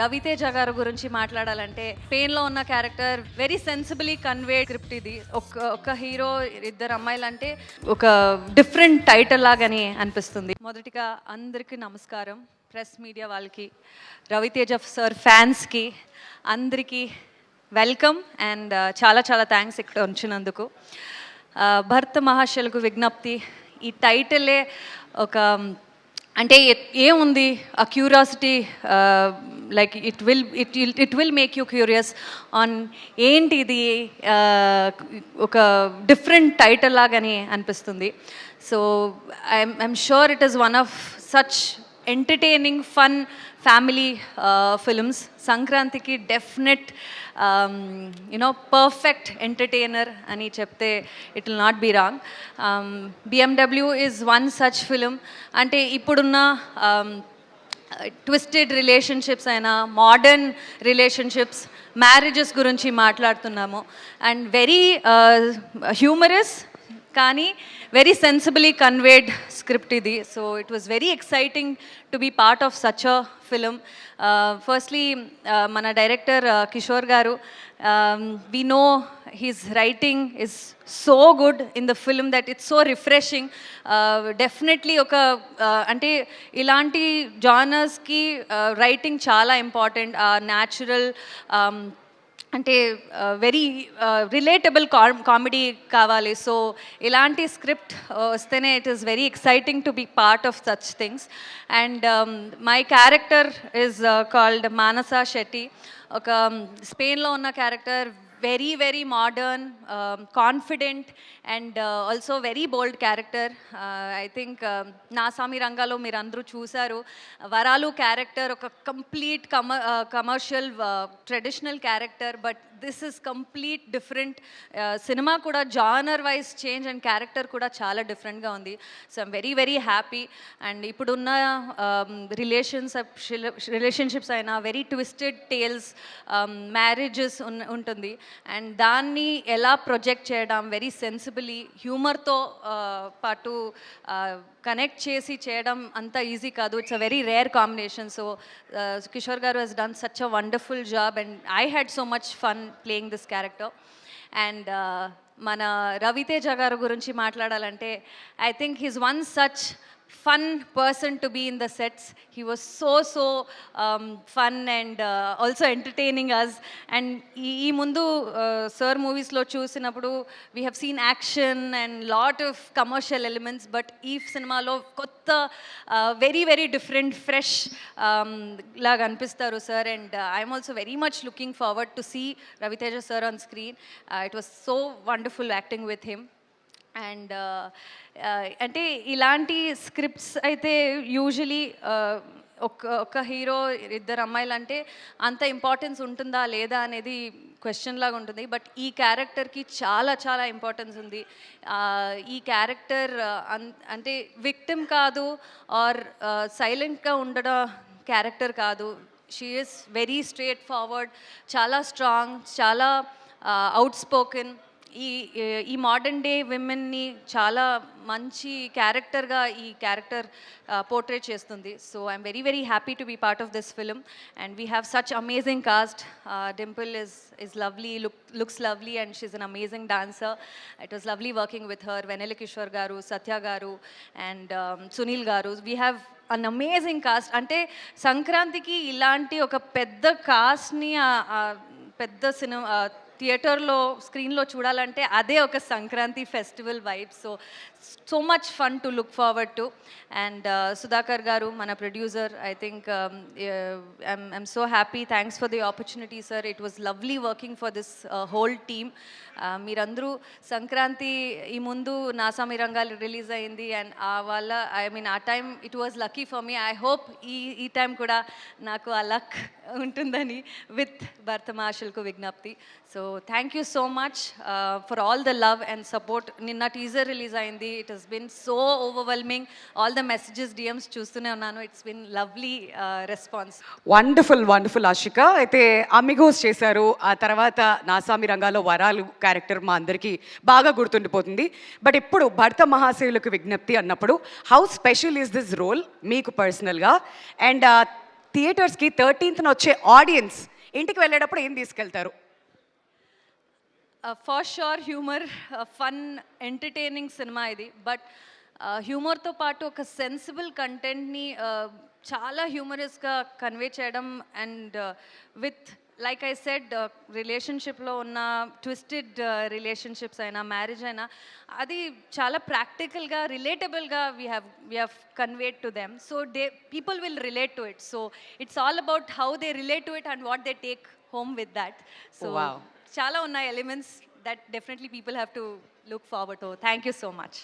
రవితేజ గారి గురించి మాట్లాడాలంటే పెయిన్లో ఉన్న క్యారెక్టర్ వెరీ సెన్సిబిలీ కన్వే స్క్రిప్ట్ ఇది. ఒక హీరో ఇద్దరు అమ్మాయిలు అంటే ఒక డిఫరెంట్ టైటిల్ లాగాని అనిపిస్తుంది. మొదటిగా అందరికీ నమస్కారం, ప్రెస్ మీడియా వాళ్ళకి, రవితేజ సార్ ఫ్యాన్స్కి అందరికీ వెల్కమ్ అండ్ చాలా చాలా థ్యాంక్స్ ఇక్కడ వచ్చినందుకు. భర్త మహాశయులకు విజ్ఞప్తి, ఈ టైటిలే ఒక అంటే ఏముంది ఆ curiosity, like it will make you curious on ఏంటి ఇది, ఒక డిఫరెంట్ టైటిల్ లాగాని అనిపిస్తుంది. So I'm sure it is one of such entertaining fun family films. సంక్రాంతికి డెఫినెట్ పర్ఫెక్ట్ ఎంటర్టైనర్ అని చెప్తే it will not be wrong. BMW is one such film. అంటే ఇప్పుడున్న ట్విస్టెడ్ రిలేషన్షిప్స్ అయినా, మోడర్న్ రిలేషన్షిప్స్, మ్యారేజెస్ గురించి మాట్లాడుతున్నాము. అండ్ వెరీ హ్యూమరస్ కానీ very sensibly conveyed script ఇది. So it was very exciting to be part of such a film. Firstly మన director Kishore garu, we know his writing is so good in the film that it's so refreshing. Definitely ఒక అంటే ఇలాంటి జానర్స్కి writing చాలా important. Natural అంటే very relatable comedy కావాలి. So ఇలాంటి script వస్తేనే it is very exciting to be part of such things. And my character is called Manasa Shetty. ఒక స్పెయిన్లో ఉన్న character, very very modern, confident and also very bold character. I think నాసామి రంగాలో మీరు అందరూ చూశారు. వరాలు క్యారెక్టర్ ఒక complete commercial traditional character, but this is complete different. Cinema కూడా genre wise change and character కూడా చాలా డిఫరెంట్గా ఉంది. So I'm very very happy. And ఇప్పుడున్న రిలేషన్షిప్స్ అయినా వెరీ ట్విస్టెడ్ టేల్స్, మ్యారేజెస్ ఉంటుంది. అండ్ దాన్ని ఎలా ప్రొజెక్ట్ చేయడం వెరీ సెన్సిబిలీ, హ్యూమర్తో పాటు కనెక్ట్ చేసి చేయడం అంత ఈజీ కాదు. It's a very rare combination. So Kishore గారు Hess done such a wonderful job and I had so much fun playing this character. And మన రవితేజ గారి గురించి మాట్లాడాలంటే I think he's one such fun person to be in the sets. He was so fun and also entertaining us. And ee mundu sir movies lo chusinappudu we have seen action and lot of commercial elements, but ee cinema lo kotta very very different fresh laga anpistaru sir. And I am also very much looking forward to see Raviteja sir on screen. It was so wonderful acting with him. And అంటే ఇలాంటి scripts అయితే usually ఒక hero ఇద్దరు అమ్మాయిలు అంటే అంత importance ఉంటుందా లేదా అనేది క్వశ్చన్ లాగా ఉంటుంది. బట్ ఈ క్యారెక్టర్కి చాలా చాలా ఇంపార్టెన్స్ ఉంది. ఈ క్యారెక్టర్ అంటే విక్టిమ్ కాదు, ఆర్ సైలెంట్గా ఉండడం క్యారెక్టర్ కాదు. She is very straightforward, చాలా స్ట్రాంగ్, చాలా అవుట్ స్పోకెన్. ఈ మోడర్న్ డే విమెన్ని చాలా మంచి క్యారెక్టర్గా ఈ క్యారెక్టర్ పోర్ట్రేట్ చేస్తుంది. So I'm very very happy to be part of this film. And we have such amazing cast. Dimple is lovely, looks lovely, and she's an amazing dancer. It was lovely working with her. Venela Kishore garu, Satya garu, and Sunil garu. We have an amazing cast. అంటే సంక్రాంతికి ఇలాంటి ఒక పెద్ద కాస్ట్ని పెద్ద cinema థియేటర్లో స్క్రీన్లో చూడాలంటే అదే ఒక Sankranti festival vibe. So much fun to look forward to. And Sudhakar గారు మన producer, I think I'm so happy. Thanks for the opportunity sir. It was lovely working for this whole team. మీరందరూ సంక్రాంతి ఈ ముందు నాసామి రంగాలు రిలీజ్ అయింది, అండ్ వాళ్ళ ఆ time it was lucky for me. I hope ఈ టైం కూడా నాకు ఆ లక్ ఉంటుందని విత్ భర్త మహాశయులకు విజ్ఞప్తి. So thank you so much for all the love and support. నిన్న టీజర్ రిలీజ్ అయింది. It has been so overwhelming. All the messages, DMs చూస్తూనే ఉన్నాను. It's been lovely response. Wonderful Ashika. అయితే అమిగోస్ చేశారు, ఆ తర్వాత నాసామి రంగాలో వరాలు క్యారెక్టర్ మా అందరికీ బాగా గుర్తుండిపోతుంది. బట్ ఇప్పుడు భర్త మహాశయులకు విజ్ఞప్తి అన్నప్పుడు how special is this role మీకు పర్సనల్గా? అండ్ థియేటర్స్కి 13th వచ్చే ఆడియన్స్ ఇంటికి వెళ్ళేటప్పుడు ఏం తీసుకెళ్తారు? For sure humour, fun, entertaining cinema ఇది. బట్ హ్యూమర్తో పాటు ఒక సెన్సిబుల్ కంటెంట్ని చాలా హ్యూమరస్గా కన్వే చేయడం and with like I said రిలేషన్షిప్లో ఉన్న ట్విస్టెడ్ రిలేషన్షిప్స్ అయినా మ్యారేజ్ అయినా అది చాలా ప్రాక్టికల్గా రిలేటబుల్గా we have conveyed to them. So people will relate to it. So it's all about how they relate to it and what they take home with that. So Wow. చాలా ఉన్నాయి elements that definitely people have to look forward to. Thank you so much.